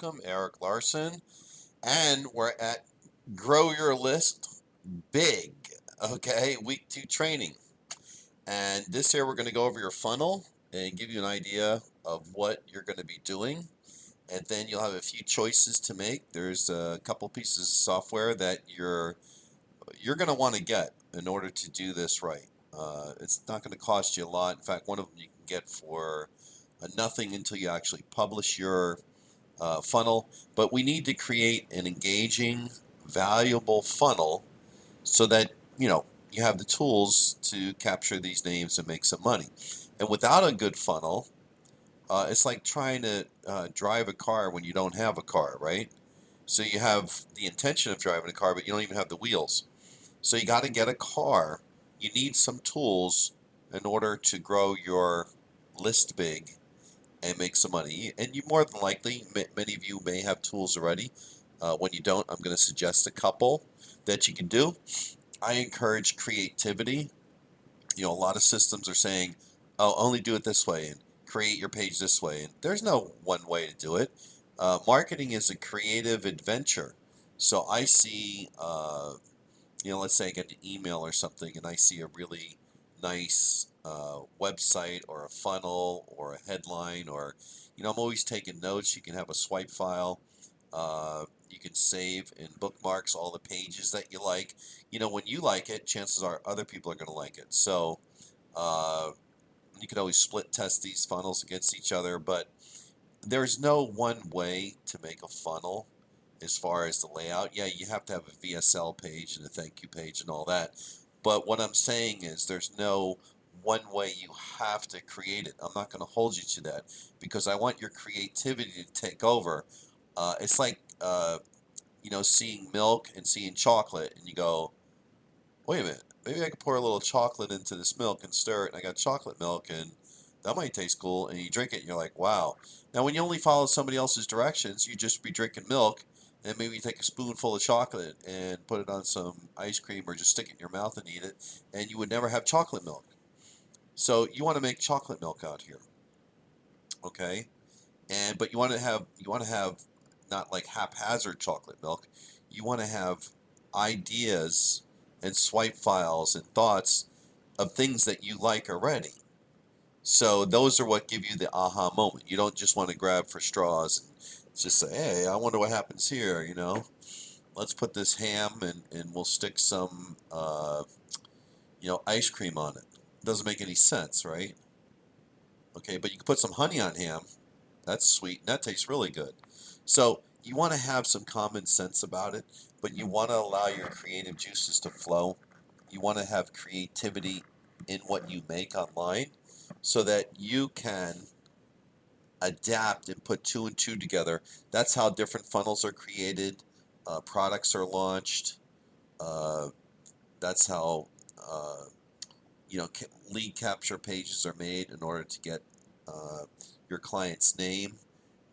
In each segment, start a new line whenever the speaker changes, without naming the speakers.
welcome, Eric Larson, and we're at Grow Your List Big. Okay, week 2 training. And this year we're going to go over your funnel and give you an idea of what you're going to be doing. And then you'll have a few choices to make. There's a couple pieces of software that you're going to want to get in order to do this right. It's not going to cost you a lot. In fact, one of them you can get for nothing until you actually publish your funnel. But we need to create an engaging, valuable funnel so that you have the tools to capture these names and make some money. And without a good funnel, it's like trying to drive a car when you don't have a car, right? So you have the intention of driving a car, but you don't even have the wheels. So you got to get a car. You need some tools in order to grow your list big and make some money. And you more than likely, many of you may have tools already. When you don't, I'm going to suggest a couple that you can do. I encourage creativity. A lot of systems are saying, "Oh, only do it this way and create your page this way." And there's no one way to do it. Marketing is a creative adventure. So I see, let's say I get an email or something, and I see a really nice website or a funnel or a headline, or I'm always taking notes. You can have a swipe file. You can save in bookmarks all the pages that you like. When you like it, chances are other people are going to like it. So uh, you can always split test these funnels against each other, but there's no one way to make a funnel as far as the layout. Yeah, you have to have a VSL page and a thank you page and all that. But what I'm saying is there's no one way you have to create it. I'm not going to hold you to that because I want your creativity to take over. It's like, seeing milk and seeing chocolate, and you go, wait a minute, maybe I could pour a little chocolate into this milk and stir it, and I got chocolate milk, and that might taste cool. And you drink it, and you're like, wow. Now, when you only follow somebody else's directions, you just be drinking milk, and maybe you take a spoonful of chocolate and put it on some ice cream, or just stick it in your mouth and eat it, and you would never have chocolate milk. So you want to make chocolate milk out here, okay? But you want to have not like haphazard chocolate milk. You want to have ideas and swipe files and thoughts of things that you like already. So those are what give you the aha moment. You don't just want to grab for straws and just say, "Hey, I wonder what happens here." Let's put this ham and we'll stick some ice cream on it. Doesn't make any sense, right? Okay, but you can put some honey on ham. That's sweet and that tastes really good. So you want to have some common sense about it, but you want to allow your creative juices to flow. You want to have creativity in what you make online so that you can adapt and put two and two together. That's how different funnels are created, products are launched. Uh, that's how uh, lead capture pages are made in order to get your client's name.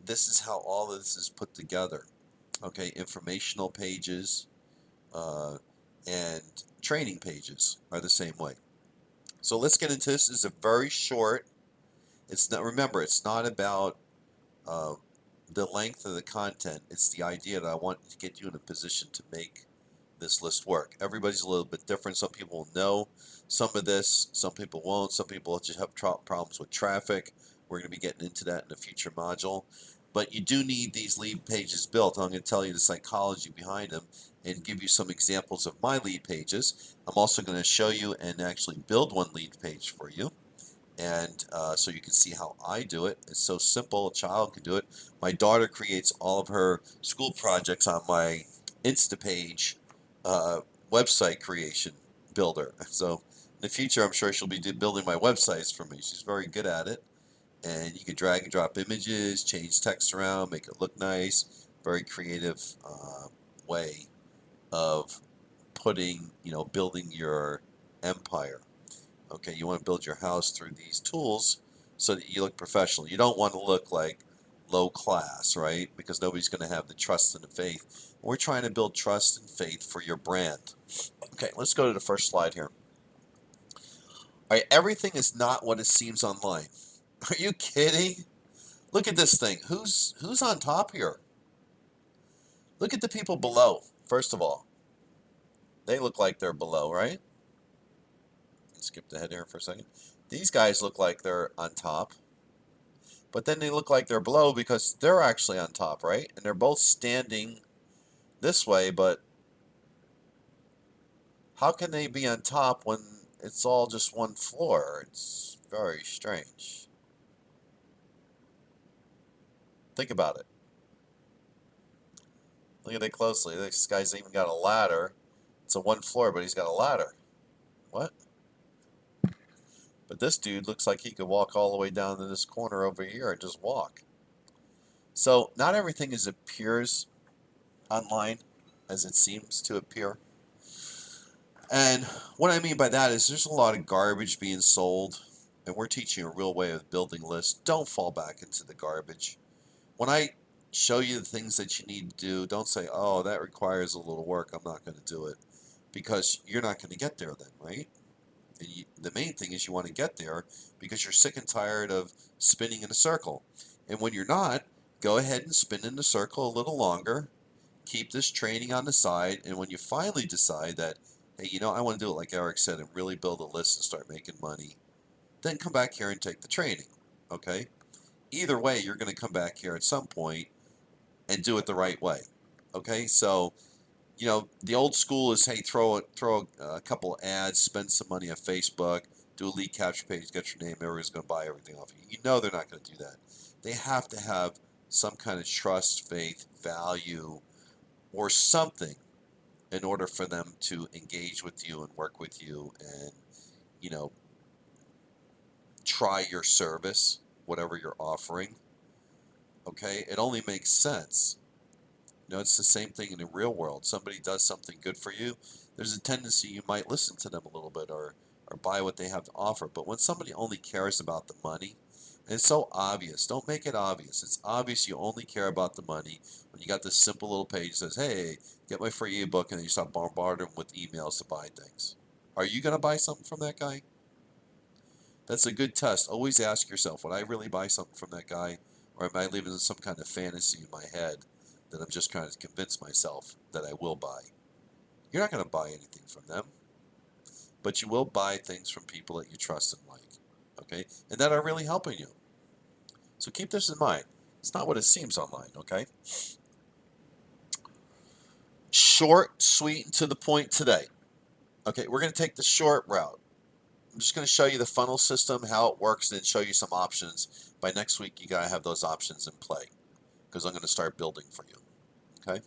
This is how all of this is put together. Okay, informational pages uh, and training pages are the same way. So let's get into this. This is a very short. It's not. Remember, it's not about uh, the length of the content. It's the idea that I want to get you in a position to make this list work. Everybody's a little bit different. Some people will know some of this. Some people won't. Some people just have problems with traffic. We're going to be getting into that in a future module. But you do need these lead pages built. I'm going to tell you the psychology behind them and give you some examples of my lead pages. I'm also going to show you and actually build one lead page for you. And so you can see how I do it. It's so simple, a child can do it. My daughter creates all of her school projects on my Instapage uh, website creation builder. So in the future, I'm sure she'll be building my websites for me. She's very good at it. And you can drag and drop images, change text around, make it look nice. Very creative way of building your empire. Okay, you want to build your house through these tools so that you look professional. You don't want to look like low class, right? Because nobody's going to have the trust and the faith. We're trying to build trust and faith for your brand. Okay, let's go to the first slide here. All right, everything is not what it seems online. Are you kidding? Look at this thing. Who's on top here? Look at the people below, first of all. They look like they're below, right? Skip ahead here for a second. These guys look like they're on top. But then they look like they're below because they're actually on top, right? And they're both standing this way, but how can they be on top when it's all just one floor? It's very strange. Think about it. Look at it closely. This guy's even got a ladder. It's a one floor, but he's got a ladder. What? But this dude looks like he could walk all the way down to this corner over here and just walk. So not everything is appears online as it seems to appear. And what I mean by that is there's a lot of garbage being sold, and we're teaching a real way of building lists. Don't fall back into the garbage. When I show you the things that you need to do, don't say, oh, that requires a little work, I'm not going to do it. Because you're not going to get there then, right? And the main thing is you want to get there because you're sick and tired of spinning in a circle. And when you're not, go ahead and spin in the circle a little longer. Keep this training on the side, and when you finally decide that, hey, you know, I want to do it like Eric said and really build a list and start making money, then come back here and take the training, okay? Either way, you're going to come back here at some point and do it the right way, okay? So, you know, the old school is, hey, throw a couple ads, spend some money on Facebook, do a lead capture page, get your name, everybody's going to buy everything off you. You know they're not going to do that. They have to have some kind of trust, faith, value, or something in order for them to engage with you and work with you and, you know, try your service, whatever you're offering. Okay? It only makes sense. You know, it's the same thing in the real world. Somebody does something good for you, there's a tendency you might listen to them a little bit or buy what they have to offer. But when somebody only cares about the money, and it's so obvious, don't make it obvious. It's obvious you only care about the money when you got this simple little page that says, hey, get my free ebook, and then you start bombarding them with emails to buy things. Are you going to buy something from that guy? That's a good test. Always ask yourself, would I really buy something from that guy? Or am I living in some kind of fantasy in my head that I'm just trying to convince myself that I will buy? You're not going to buy anything from them, but you will buy things from people that you trust and like, okay? And that are really helping you. So keep this in mind. It's not what it seems online, okay? Short, sweet, and to the point today. Okay, we're going to take the short route. I'm just going to show you the funnel system, how it works, and then show you some options. By next week, you got to have those options in play because I'm going to start building for you, okay?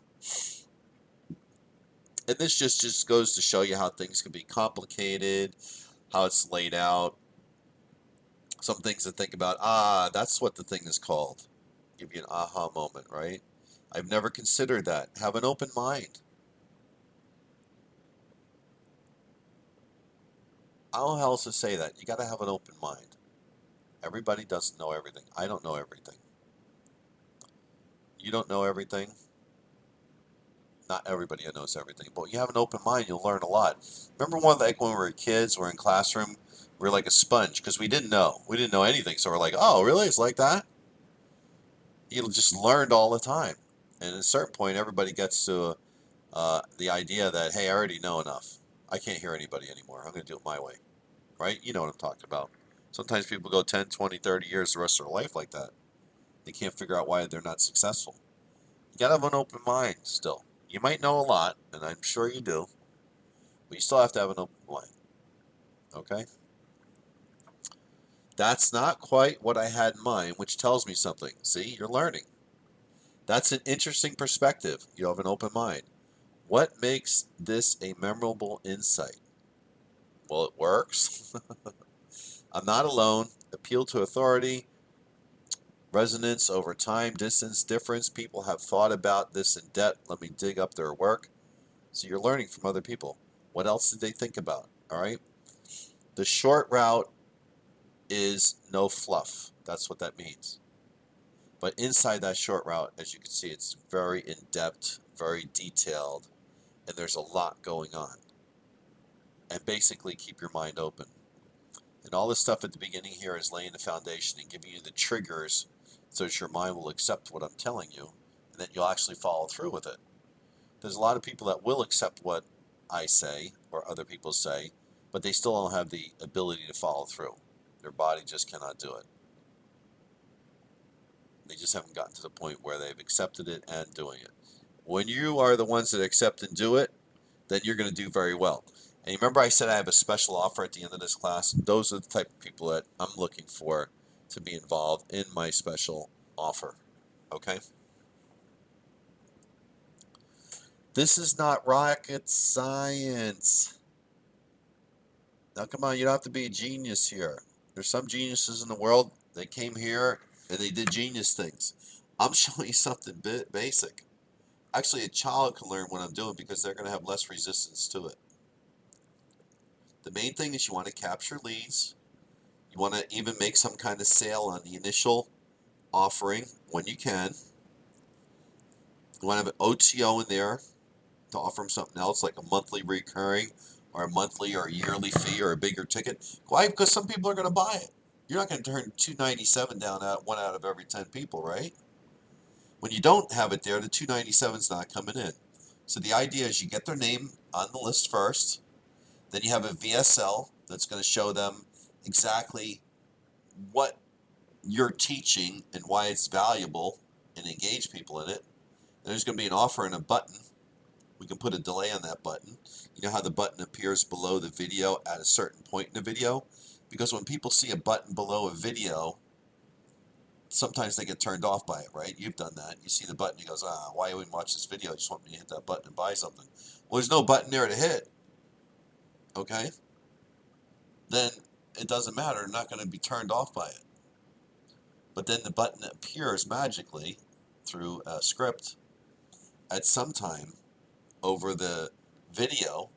And this just goes to show you how things can be complicated, how it's laid out, some things to think about. Ah, that's what the thing is called. Give you an aha moment, right? I've never considered that. Have an open mind. How else to say that? You got to have an open mind. Everybody doesn't know everything. I don't know everything. You don't know everything. Not everybody knows everything, but you have an open mind, you'll learn a lot. Remember like when we were kids, we're in classroom, we are like a sponge because we didn't know. We didn't know anything, so we're like, oh, really? It's like that? You just learned all the time. And at a certain point, everybody gets to the idea that, hey, I already know enough. I can't hear anybody anymore. I'm going to do it my way. Right? You know what I'm talking about. Sometimes people go 10, 20, 30 years the rest of their life like that. They can't figure out why they're not successful. You got to have an open mind still. You might know a lot, and I'm sure you do, but you still have to have an open mind. Okay? That's not quite what I had in mind, which tells me something. See, you're learning. That's an interesting perspective. You have an open mind. What makes this a memorable insight? Well, it works. I'm not alone. Appeal to authority, resonance over time, distance, difference. People have thought about this in depth. Let me dig up their work. So you're learning from other people. What else did they think about? All right. The short route is no fluff. That's what that means. But inside that short route, as you can see, it's very in-depth, very detailed, and there's a lot going on. And basically keep your mind open. And all this stuff at the beginning here is laying the foundation and giving you the triggers so that your mind will accept what I'm telling you, and that you'll actually follow through with it. There's a lot of people that will accept what I say or other people say, but they still don't have the ability to follow through. Their body just cannot do it. They just haven't gotten to the point where they've accepted it and doing it. When you are the ones that accept and do it, then you're going to do very well. And you remember I said I have a special offer at the end of this class? Those are the type of people that I'm looking for to be involved in my special offer. Okay? This is not rocket science. Now, come on, you don't have to be a genius here. There's some geniuses in the world. They came here and they did genius things. I'm showing you something basic. Actually, a child can learn what I'm doing because they're going to have less resistance to it. The main thing is you want to capture leads. You want to even make some kind of sale on the initial offering when you can. You want to have an OTO in there to offer them something else like a monthly recurring or a monthly or a yearly fee or a bigger ticket. Why? Because some people are going to buy it. You're not going to turn $297 down at 1 out of every 10 people, right? When you don't have it there, the $297 is not coming in. So the idea is you get their name on the list first. Then you have a VSL that's going to show them exactly what you're teaching and why it's valuable and engage people in it. And there's going to be an offer and a button. We can put a delay on that button. You know how the button appears below the video at a certain point in the video? Because when people see a button below a video, sometimes they get turned off by it, right? You've done that. You see the button, you goes, why you even watch this video? I just want me to hit that button and buy something. Well, there's no button there to hit. Okay? Then it doesn't matter. They're not going to be turned off by it. But then the button appears magically through a script at some time over the video.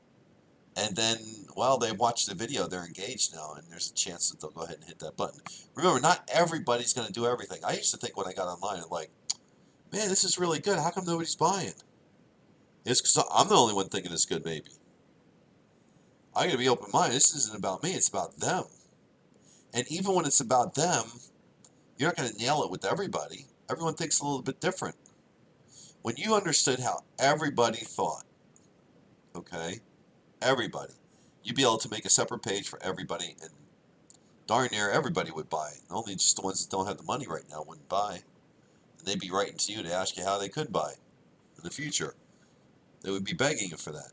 And then, well, they've watched the video, they're engaged now, and there's a chance that they'll go ahead and hit that button. Remember, not everybody's going to do everything. I used to think when I got online, I'm like, man, this is really good. How come nobody's buying? It's because I'm the only one thinking it's good, maybe. I got to be open-minded. This isn't about me. It's about them. And even when it's about them, you're not going to nail it with everybody. Everyone thinks a little bit different. When you understood how everybody thought, okay, everybody, you'd be able to make a separate page for everybody, and darn near everybody would buy. Only just the ones that don't have the money right now wouldn't buy. And they'd be writing to you to ask you how they could buy in the future. They would be begging you for that.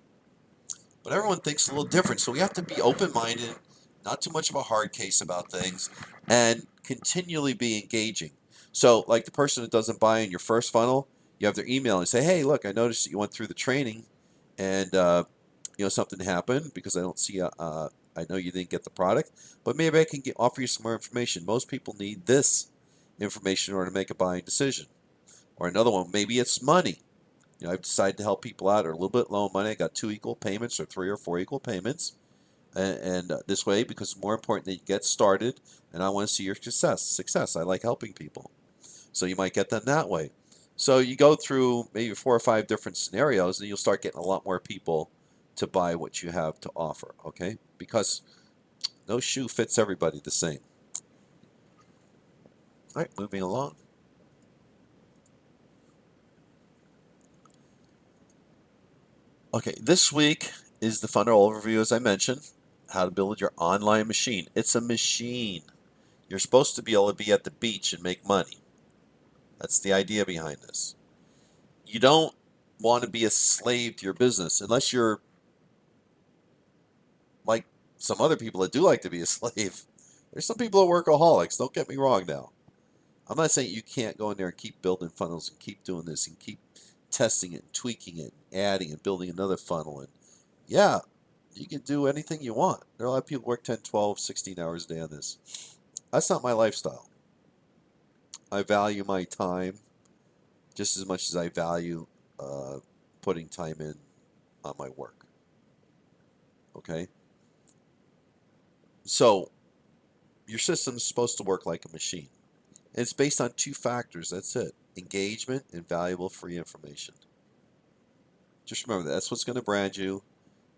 But everyone thinks a little different, so we have to be open-minded, not too much of a hard case about things, and continually be engaging. So, like the person that doesn't buy in your first funnel, you have their email and say, hey, look, I noticed that you went through the training, and something happened because I don't see I know you didn't get the product, but maybe I can offer you some more information. Most people need this information in order to make a buying decision. Or another one, maybe it's money. I've decided to help people out, or a little bit low money. I got 2 equal payments or 3 or 4 equal payments. And this way, because it's more important that you get started, and I want to see your success. I like helping people. So you might get them that way. So you go through maybe 4 or 5 different scenarios, and you'll start getting a lot more people to buy what you have to offer, okay? Because no shoe fits everybody the same. All right, moving along. Okay, this week is the funnel overview, as I mentioned, how to build your online machine. It's a machine. You're supposed to be able to be at the beach and make money. That's the idea behind this. You don't want to be a slave to your business unless you're like some other people that do like to be a slave. There's some people that are workaholics. Don't get me wrong now. I'm not saying you can't go in there and keep building funnels and keep doing this and keep testing it, and tweaking it, and adding and building another funnel. And yeah, you can do anything you want. There are a lot of people who work 10, 12, 16 hours a day on this. That's not my lifestyle. I value my time just as much as I value putting time in on my work. Okay? So, your system is supposed to work like a machine. And it's based on 2 factors. That's it. Engagement and valuable free information. Just remember that. That's what's going to brand you.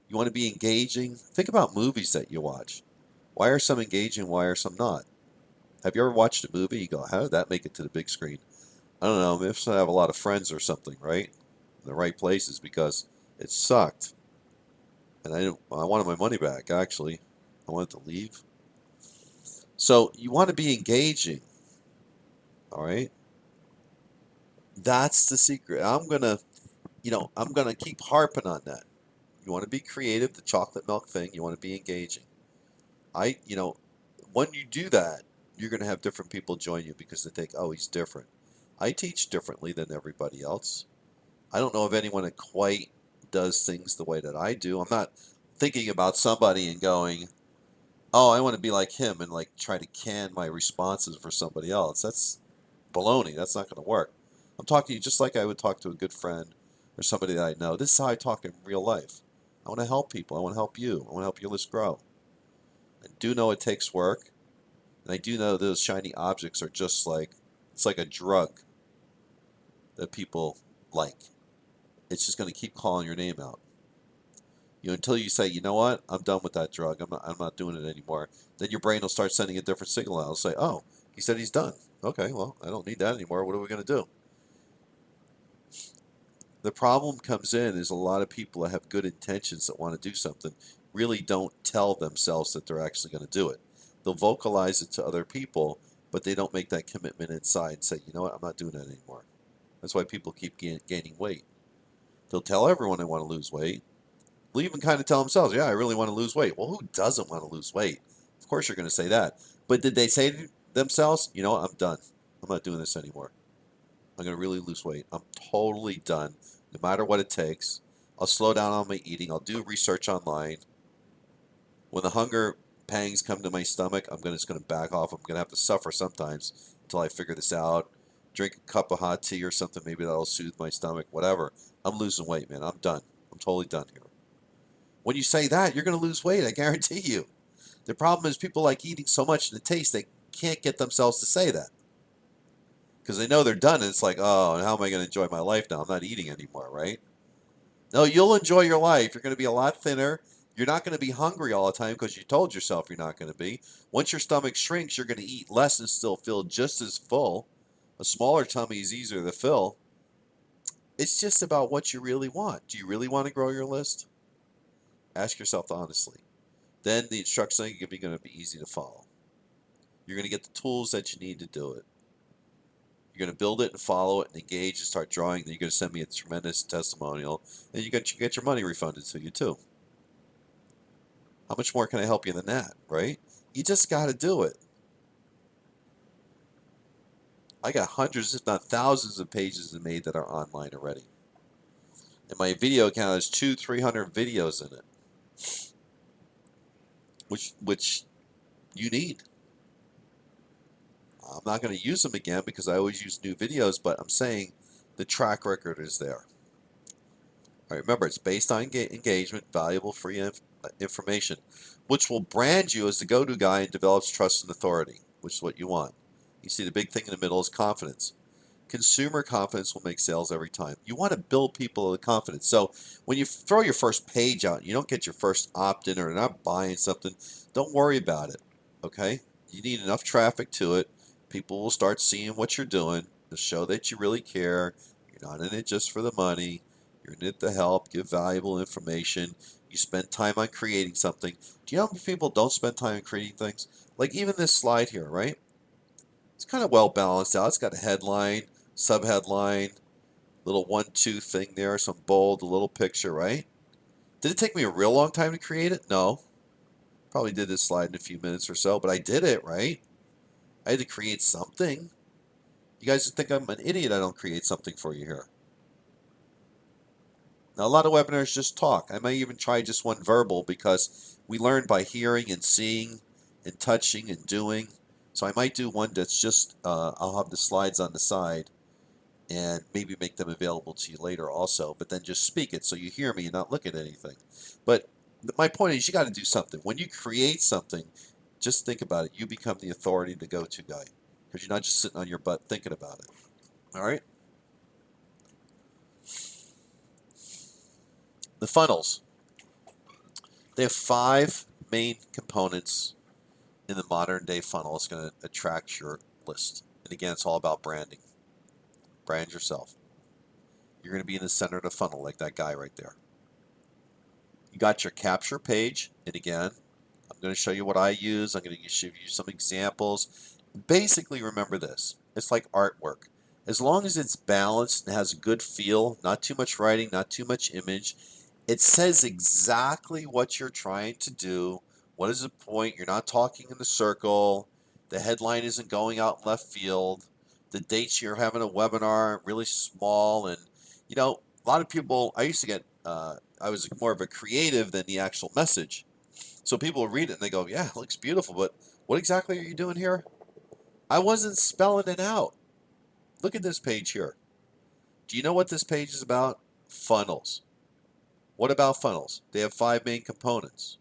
You want to be engaging. Think about movies that you watch. Why are some engaging? Why are some not? Have you ever watched a movie? You go, how did that make it to the big screen? I don't know. Maybe I have a lot of friends or something, right? in the right places because it sucked. And I wanted my money back, actually. I wanted to leave. So you want to be engaging, all right? That's the secret. I'm gonna keep harping on that. You want to be creative, the chocolate milk thing. You want to be engaging. I, you know, when you do that, you're gonna have different people join you because they think, oh, he's different. I teach differently than everybody else. I don't know of anyone that quite does things the way that I do. I'm not thinking about somebody and going, oh, I want to be like him and like try to can my responses for somebody else. That's baloney. That's not going to work. I'm talking to you just like I would talk to a good friend or somebody that I know. This is how I talk in real life. I want to help people. I want to help you. I want to help your list grow. I do know it takes work, and I do know those shiny objects are just like it's like a drug that people like. It's just going to keep calling your name out. Until you say, you know what, I'm done with that drug. I'm not doing it anymore. Then your brain will start sending a different signal out. It'll say, oh, he said he's done. Okay, well, I don't need that anymore. What are we going to do? The problem comes in is a lot of people that have good intentions that want to do something really don't tell themselves that they're actually going to do it. They'll vocalize it to other people, but they don't make that commitment inside and say, you know what, I'm not doing that anymore. That's why people keep gaining weight. They'll tell everyone they want to lose weight. They'll even kind of tell themselves, yeah, I really want to lose weight. Well, who doesn't want to lose weight? Of course you're going to say that. But did they say to themselves, you know what, I'm done. I'm not doing this anymore. I'm going to really lose weight. I'm totally done, no matter what it takes. I'll slow down on my eating. I'll do research online. When the hunger pangs come to my stomach, just going to back off. I'm going to have to suffer sometimes until I figure this out. Drink a cup of hot tea or something. Maybe that'll soothe my stomach. Whatever. I'm losing weight, man. I'm done. I'm totally done here. When you say that, you're going to lose weight. I guarantee you. The problem is people like eating so much in the taste they can't get themselves to say that. Because they know they're done, and it's like, oh, how am I going to enjoy my life now? I'm not eating anymore, right? No, you'll enjoy your life. You're going to be a lot thinner. You're not going to be hungry all the time because you told yourself you're not going to be. Once your stomach shrinks, you're going to eat less and still feel just as full. A smaller tummy is easier to fill. It's just about what you really want. Do you really want to grow your list? Ask yourself honestly. Then the instructions are going to be easy to follow. You're going to get the tools that you need to do it. You're going to build it and follow it and engage and start drawing. Then you're going to send me a tremendous testimonial, and you get your money refunded to you too. How much more can I help you than that, right? You just got to do it. I got hundreds, if not thousands, of pages made that are online already. And my video account has 200-300 videos in it, which you need. I'm not going to use them again because I always use new videos, but I'm saying the track record is there. All right, remember, it's based on engagement, valuable free information, which will brand you as the go-to guy and develops trust and authority, which is what you want. You see the big thing in the middle is confidence. Consumer confidence will make sales every time. You want to build people with confidence. So when you throw your first page out, you don't get your first opt-in or they're not buying something, don't worry about it, okay? You need enough traffic to it. People will start seeing what you're doing to show that you really care. You're not in it just for the money. You're in it to help, give valuable information. You spend time on creating something. Do you know how many people don't spend time on creating things? Like even this slide here, right? It's kind of well balanced out. It's got a headline, subheadline, little 1-2 thing there, some bold, a little picture, right? Did it take me a real long time to create it? No. Probably did this slide in a few minutes or so, but I did it, right? I had to create something. You guys think I'm an idiot I don't create something for you here. Now, a lot of webinars just talk. I might even try just one verbal because we learn by hearing and seeing and touching and doing. So I might do one that's just, I'll have the slides on the side and maybe make them available to you later also, but then just speak it so you hear me and not look at anything. But my point is you got to do something. When you create something, just think about it. You become the authority, the go-to guy because you're not just sitting on your butt thinking about it. All right? The funnels. They have 5 main components in the modern day funnel. It's going to attract your list. And again, it's all about branding. Brand yourself. You're going to be in the center of the funnel like that guy right there. You got your capture page, and again, I'm going to show you what I use. I'm going to show you some examples. Basically, remember this. It's like artwork. As long as it's balanced and has a good feel, not too much writing, not too much image, it says exactly what you're trying to do. What is the point? You're not talking in a circle. The headline isn't going out in left field. The dates you're having a webinar really small. And, a lot of people, I used to get, I was more of a creative than the actual message. So people will read it and they go, yeah, it looks beautiful, but what exactly are you doing here? I wasn't spelling it out. Look at this page here. Do you know what this page is about? Funnels. What about funnels? They have 5 main components.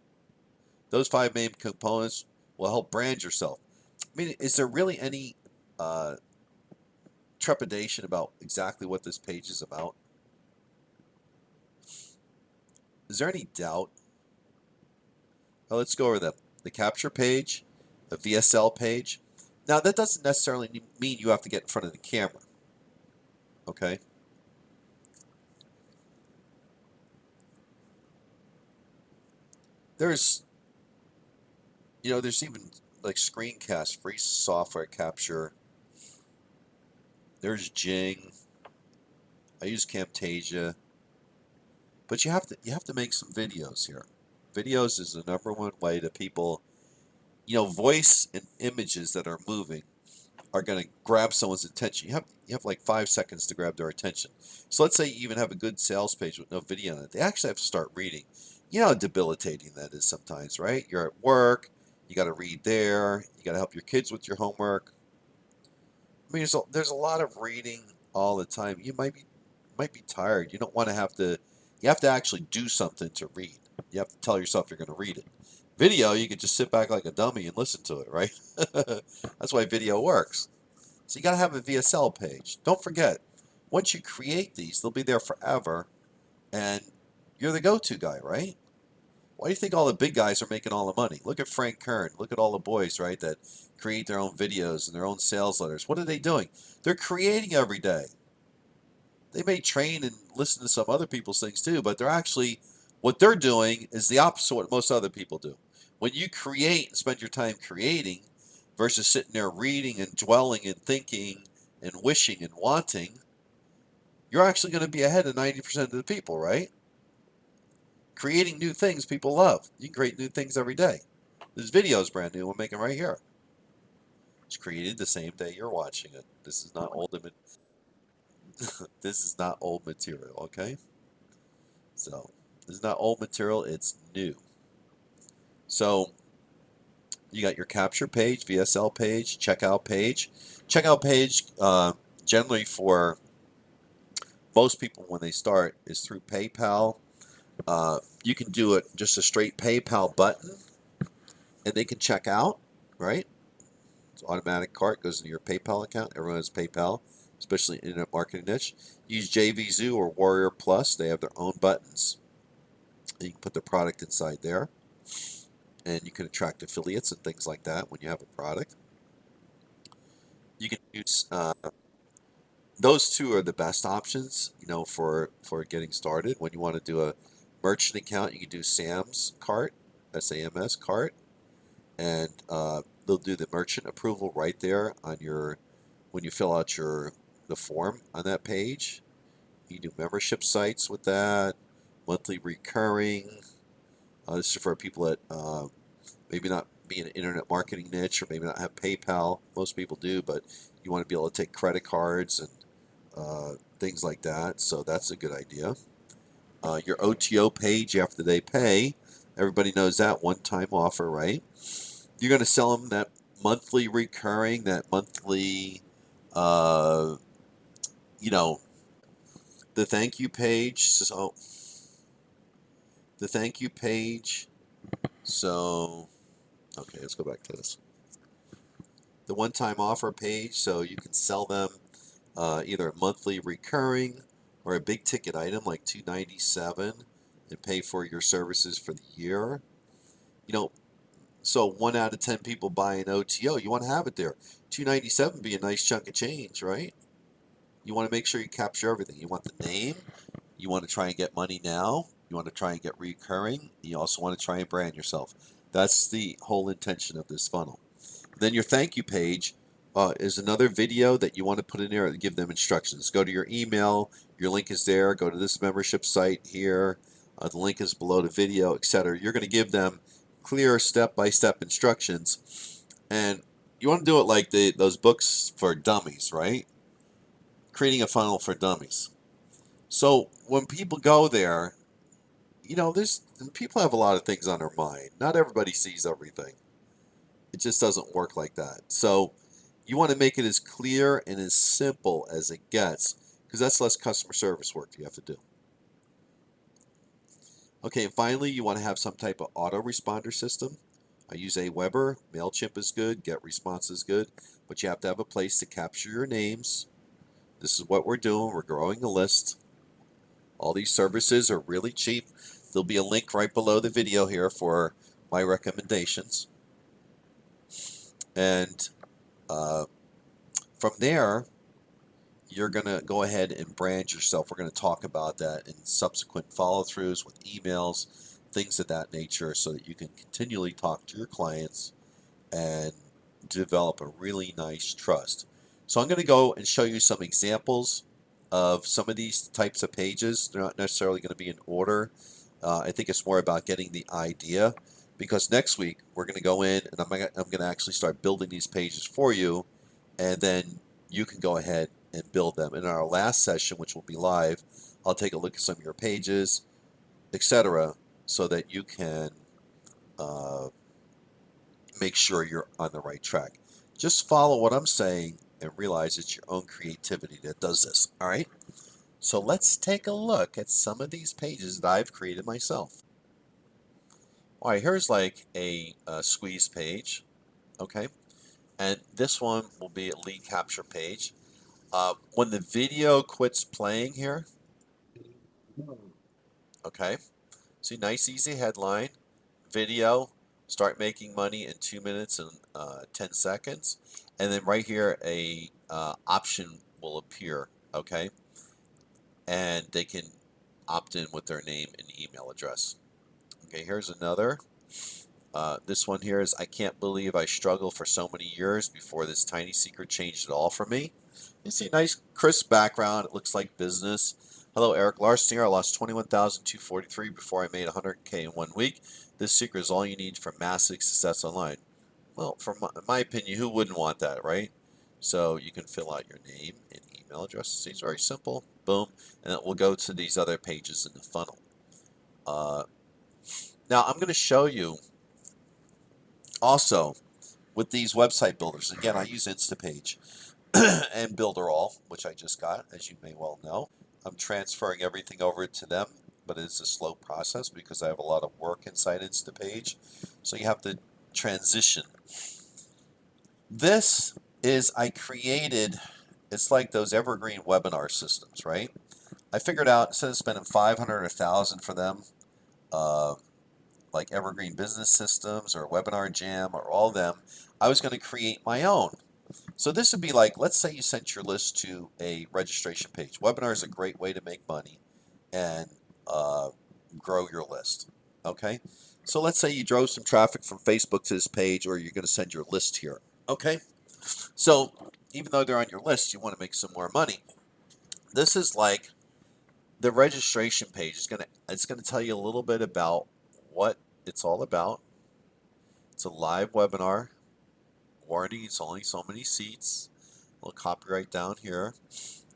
Those 5 main components will help brand yourself. I mean, is there really any trepidation about exactly what this page is about? Is there any doubt? Well, let's go over them. The capture page, a VSL page. Now, that doesn't necessarily mean you have to get in front of the camera. Okay? There's even like screencast, free software capture. There's Jing. I use Camtasia. But you have to make some videos here. Videos is the #1 way that people, voice and images that are moving are going to grab someone's attention. You have like 5 seconds to grab their attention. So let's say you even have a good sales page with no video on it. They actually have to start reading. You know how debilitating that is sometimes, right? You're at work, you got to read there, you got to help your kids with your homework. I mean, there's a lot of reading all the time. You might be tired. You don't want to have to. You have to actually do something to read. You have to tell yourself you're going to read it. Video, you can just sit back like a dummy and listen to it, right? That's why video works. So you got to have a VSL page. Don't forget, once you create these, they'll be there forever, and you're the go-to guy, right? Why do you think all the big guys are making all the money? Look at Frank Kern. Look at all the boys, right, that create their own videos and their own sales letters. What are they doing? They're creating every day. They may train and listen to some other people's things too, but what they're doing is the opposite of what most other people do. When you create and spend your time creating versus sitting there reading and dwelling and thinking and wishing and wanting, you're actually going to be ahead of 90% of the people, right? Creating new things people love. You can create new things every day. This video is brand new. I'm making right here. It's created the same day you're watching it. This is not old. This is not old material, okay? So this is not old material. It's new. So you got your capture page, VSL page, checkout page. Checkout page, generally for most people when they start, is through PayPal. You can do it just a straight PayPal button, and they can check out, right? It's automatic cart, goes into your PayPal account. Everyone has PayPal, especially in internet marketing niche. Use JVZoo or Warrior Plus. They have their own buttons. And you can put the product inside there. And you can attract affiliates and things like that when you have a product. You can use those two are the best options, for getting started. When you want to do a merchant account, you can do Sam's Cart, SAMS Cart, and they'll do the merchant approval right there on when you fill out the form on that page. You can do membership sites with that, monthly recurring. This is for people that maybe not be in an internet marketing niche or maybe not have PayPal. Most people do, but you want to be able to take credit cards and things like that. So that's a good idea. Your OTO page after they pay, everybody knows that one-time offer, right? You're going to sell them that monthly recurring, that monthly, the thank you page. So the thank you page. So, okay, let's go back to this. The one-time offer page, so you can sell them either a monthly recurring or a big ticket item like $297 and pay for your services for the year. So 1 out of 10 people buy an OTO. You want to have it there. $297 be a nice chunk of change, right? you want to make sure you capture everything. You want the name. You want to try and get money now. You want to try and get recurring. You also want to try and brand yourself. That's the whole intention of this funnel. Then your thank you page is another video that you want to put in there and give them instructions. Go to your email. Your link is there. Go to this membership site here. The link is below the video, etc. You're going to give them clear step-by-step instructions. And you want to do it like those books for dummies, right? Creating a funnel for dummies. So when people go there, you know, people have a lot of things on their mind. Not everybody sees everything. It just doesn't work like that. So you want to make it as clear and as simple as it gets, because that's less customer service work you have to do. Okay, and finally, you want to have some type of autoresponder system. I use Aweber. MailChimp is good. GetResponse is good. But you have to have a place to capture your names. This is what we're doing. We're growing a list. All these services are really cheap. There'll be a link right below the video here for my recommendations. And from there, you're going to go ahead and brand yourself. We're going to talk about that in subsequent follow-throughs with emails, things of that nature, so that you can continually talk to your clients and develop a really nice trust. So I'm going to go and show you some examples of some of these types of pages. They're not necessarily going to be in order. I think it's more about getting the idea, because next week we're going to go in and I'm going to actually start building these pages for you, and then you can go ahead and build them. In our last session, which will be live, I'll take a look at some of your pages, etc., so that you can make sure you're on the right track. Just follow what I'm saying and realize it's your own creativity that does this. All right? So let's take a look at some of these pages that I've created myself. All right, here's like a squeeze page. Okay? And this one will be a lead capture page. When the video quits playing here, okay, see, nice easy headline, video, start making money in 2 minutes and 10 seconds, and then right here a option will appear, okay, and they can opt in with their name and email address. Okay, here's another. This one here is, I can't believe I struggled for so many years before this tiny secret changed it all for me. You see, nice crisp background. It looks like business. Hello, Eric Larson here. I lost 21,243 before I made 100K in 1 week. This secret is all you need for massive success online. Well, from my opinion, who wouldn't want that, right? So you can fill out your name and email address. See, it's very simple. Boom. And then we'll go to these other pages in the funnel. Now, I'm going to show you also with these website builders. Again, I use Instapage and Builderall, which I just got, as you may well know. I'm transferring everything over to them, but it's a slow process because I have a lot of work inside Instapage. So you have to transition. This is, I created, it's like those evergreen webinar systems, right? I figured out, instead of spending 500 or 1,000 for them, like Evergreen Business Systems or Webinar Jam or all of them, I was going to create my own. So this would be like, let's say you sent your list to a registration page. Webinar is a great way to make money and grow your list. Okay, so let's say you drove some traffic from Facebook to this page, or you're going to send your list here. Okay, so even though they're on your list, you want to make some more money. This is like the registration page. It's going to tell you a little bit about what it's all about. It's a live webinar. Warning, it's only so many seats. A little copyright down here.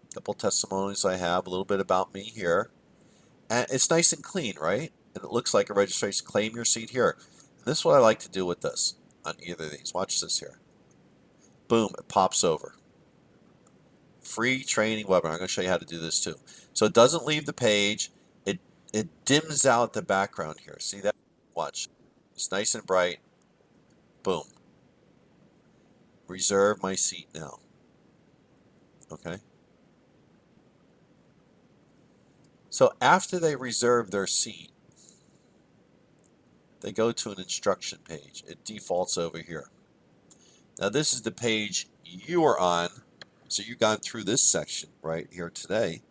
A couple testimonials I have. A little bit about me here. And it's nice and clean, right? And it looks like a registration. Claim your seat here. And this is what I like to do with this on either of these. Watch this here. Boom, it pops over. Free training webinar. I'm going to show you how to do this too. So it doesn't leave the page. It dims out the background here. See that? Watch. It's nice and bright. Boom. Reserve my seat now. Okay. So after they reserve their seat, they go to an instruction page. It defaults over here. Now this is the page you are on So you've gone through this section right here today.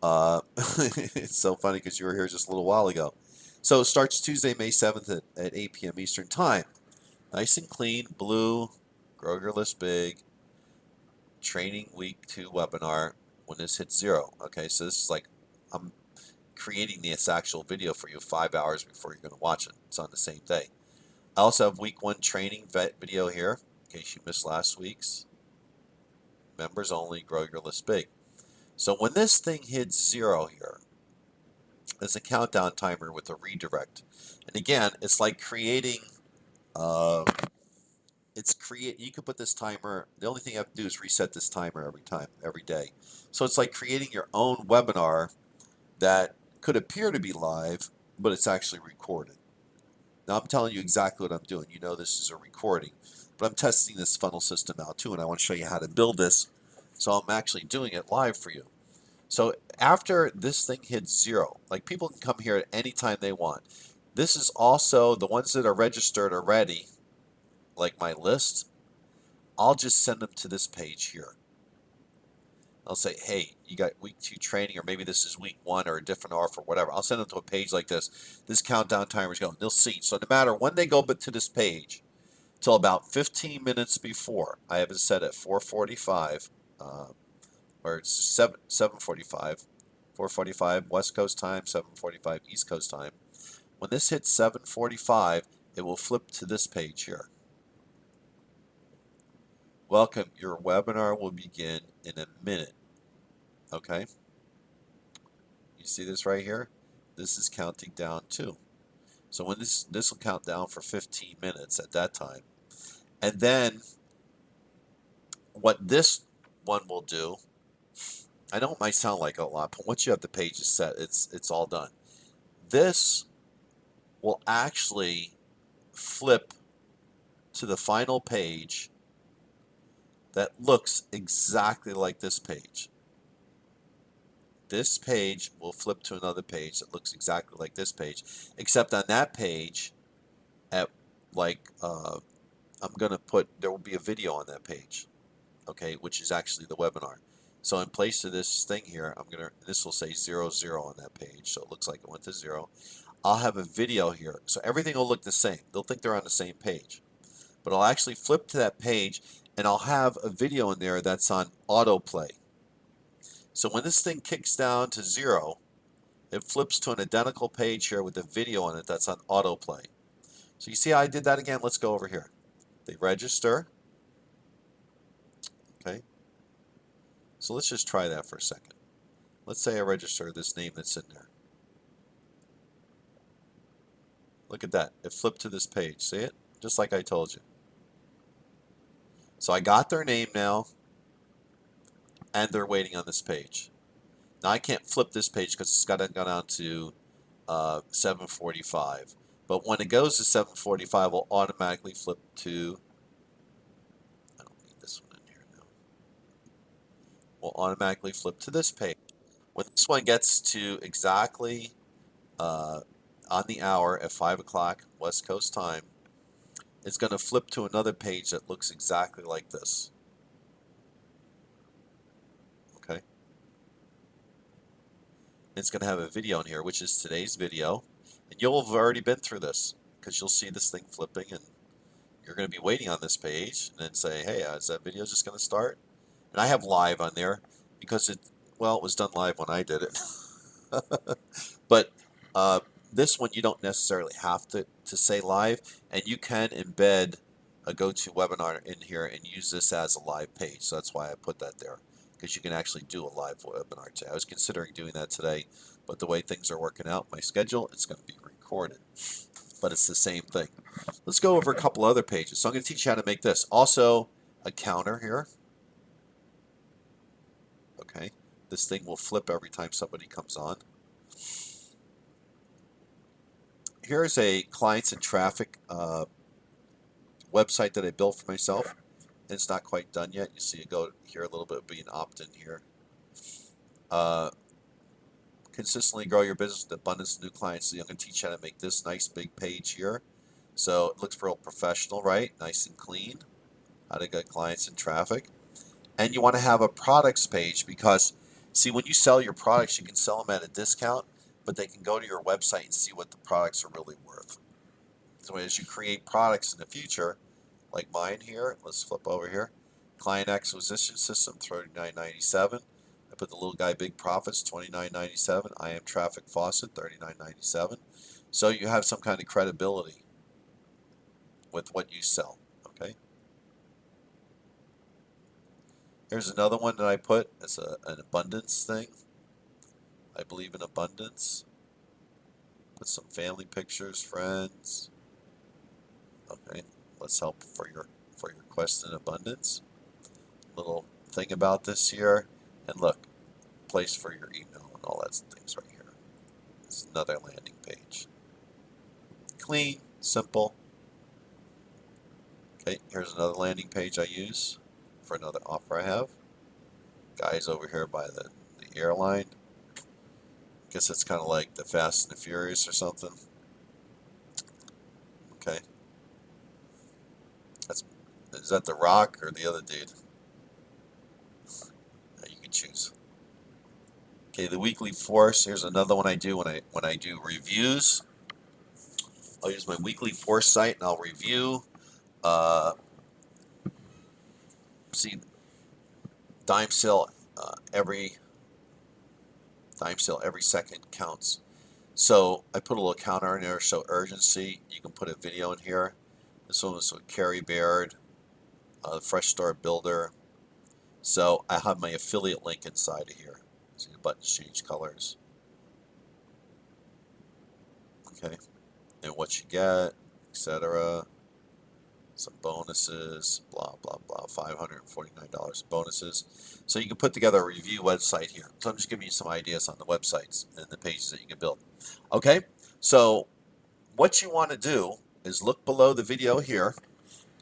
It's so funny because you were here just a little while ago. So it starts Tuesday, May 7th at 8 p.m. Eastern Time. Nice and clean, blue, grow your list big, training week 2 webinar when this hits 0. Okay, so this is like, I'm creating this actual video for you 5 hours before you're going to watch it. It's on the same day. I also have week 1 training video here, in case you missed last week's. Members only, grow your list big. So when this thing hits 0 here, there's a countdown timer with a redirect. And again, it's like creating, you can put this timer, the only thing you have to do is reset this timer every day. So it's like creating your own webinar that could appear to be live, but it's actually recorded. Now I'm telling you exactly what I'm doing. You know this is a recording, but I'm testing this funnel system out too, and I want to show you how to build this. So I'm actually doing it live for you. So after this thing hits 0, like people can come here at any time they want. This is also, the ones that are registered already, like my list, I'll just send them to this page here. I'll say, hey, you got week 2 training, or maybe this is week 1 or a different offer, whatever. I'll send them to a page like this. This countdown timer is going. They'll see. So no matter when they go to this page, till about 15 minutes before, I have it set at 4:45, or it's 7:45, 4:45 West Coast time, 7:45 East Coast time. When this hits 7:45, it will flip to this page here. Welcome, your webinar will begin in a minute. Okay? You see this right here? This is counting down too. So when this will count down for 15 minutes at that time. And then what this one will do, I know it might sound like a lot, but once you have the pages set, it's all done. This will actually flip to the final page that looks exactly like this page. This page will flip to another page that looks exactly like this page, except on that page, at like, I'm going to put, there will be a video on that page, okay, which is actually the webinar. So in place of this thing here, this will say 00 on that page, so it looks like it went to 0. I'll have a video here, so everything will look the same. They'll think they're on the same page. But I'll actually flip to that page, and I'll have a video in there that's on autoplay. So when this thing kicks down to 0, it flips to an identical page here with a video on it that's on autoplay. So you see how I did that again? Let's go over here. They register. Okay. So let's just try that for a second. Let's say I register this name that's in there. Look at that. It flipped to this page. See it? Just like I told you. So I got their name now, and they're waiting on this page. Now I can't flip this page because it's got to go down to 7:45. But when it goes to 7:45, we'll automatically flip to, I don't need this one in here now. We'll automatically flip to this page. When this one gets to exactly on the hour at 5 o'clock West Coast time, it's going to flip to another page that looks exactly like this. Okay. It's going to have a video in here, which is today's video. And you'll have already been through this because you'll see this thing flipping, and you're going to be waiting on this page and then say, hey, is that video just going to start? And I have live on there because it was done live when I did it. But this one, you don't necessarily have to say live, and you can embed a GoToWebinar in here and use this as a live page. So that's why I put that there, because you can actually do a live webinar today. I was considering doing that today, but the way things are working out, my schedule, it's going to be recorded. But it's the same thing. Let's go over a couple other pages. So I'm going to teach you how to make this. Also, a counter here. Okay. This thing will flip every time somebody comes on. Here's a clients and traffic website that I built for myself. It's not quite done yet. You see it go here a little bit, be an opt-in here. Consistently grow your business with abundance of new clients. So I'm going to teach you how to make this nice big page here. So it looks real professional, right? Nice and clean. How to get clients and traffic. And you want to have a products page because, see, when you sell your products, you can sell them at a discount, but they can go to your website and see what the products are really worth. So as you create products in the future, like mine here, let's flip over here. Client acquisition system, $39.97. I put the little guy big profits, $29.97. I am traffic faucet, $39.97. So you have some kind of credibility with what you sell. Okay. Here's another one that I put. It's an abundance thing. I believe in abundance. Put some family pictures, friends. Okay, let's help for your quest in abundance. Little thing about this here, and look, place for your email and all that things right here. It's another landing page. Clean, simple. Okay, here's another landing page I use for another offer I have. Guys over here by the airline. Guess it's kind of like the Fast and the Furious or something. Okay. Is that The Rock or the other dude? You can choose. Okay, the weekly force. Here's another one I do when I do reviews. I'll use my weekly force site and I'll review. See, dime sale every second counts. So I put a little counter in there to show urgency. You can put a video in here. This one was with Carrie Baird, the Fresh Start Builder. So I have my affiliate link inside of here. See the buttons change colors. Okay, and what you get, etc. Some bonuses, blah, blah, blah, $549 bonuses. So you can put together a review website here. So I'm just giving you some ideas on the websites and the pages that you can build. Okay, so what you want to do is look below the video here.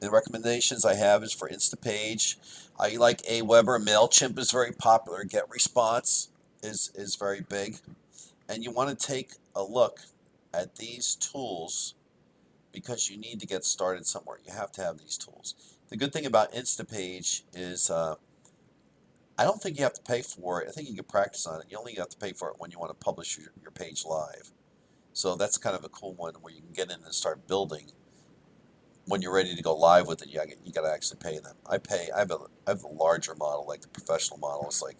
The recommendations I have is for Instapage. I like Aweber. MailChimp is very popular. GetResponse is very big. And you want to take a look at these tools because you need to get started somewhere. You have to have these tools. The good thing about Instapage is I don't think you have to pay for it. I think you can practice on it. You only have to pay for it when you want to publish your page live. So that's kind of a cool one where you can get in and start building. When you're ready to go live with it, you got to actually pay them. I have the larger model, like the professional model. It's like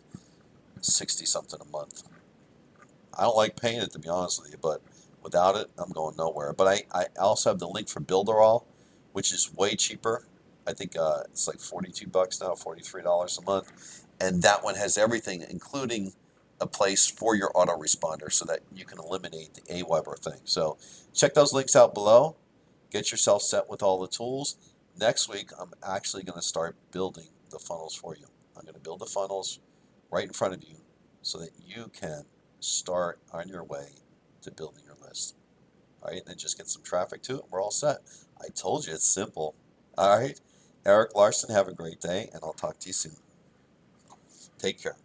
60 something a month. I don't like paying it, to be honest with you, but without it, I'm going nowhere. But I also have the link for Builderall, which is way cheaper. I think it's like $42 now, $43 a month. And that one has everything, including a place for your autoresponder so that you can eliminate the Aweber thing. So check those links out below. Get yourself set with all the tools. Next week, I'm actually going to start building the funnels for you. I'm going to build the funnels right in front of you so that you can start on your way to building your list. All right, and then just get some traffic to it. We're all set. I told you it's simple. All right, Eric Larson, have a great day, and I'll talk to you soon. Take care.